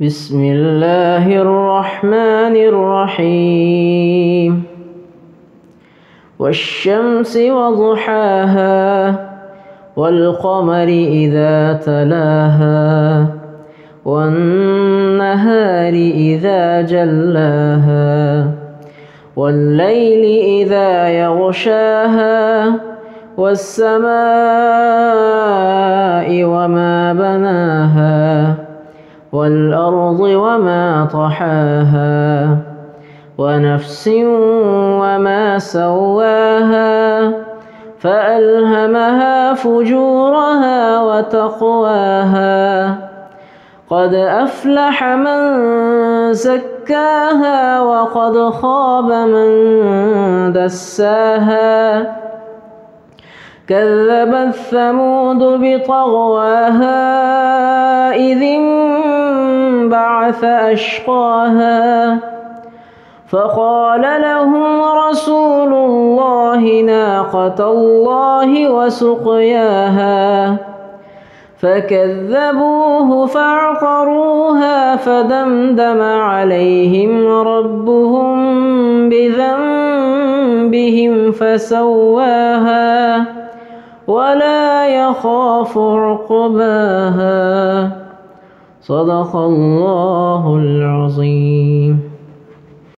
بسم الله الرحمن الرحيم والشمس وضحاها والقمر إذا تلاها والنهار إذا جلاها والليل إذا يغشاها والسماء وما بناها والأرض وما طحاها ونفس وما سواها فألهمها فجورها وتقواها قد أفلح من زكاها وقد خاب من دساها كذبت ثمود بطغواها إذ انبعث أشقاها فقال لهم رسول الله ناقة الله وسقياها فكذبوه فعقروها فدمدم عليهم ربهم بذنبهم فسواها ولا يخاف عقباها صدق الله العظيم.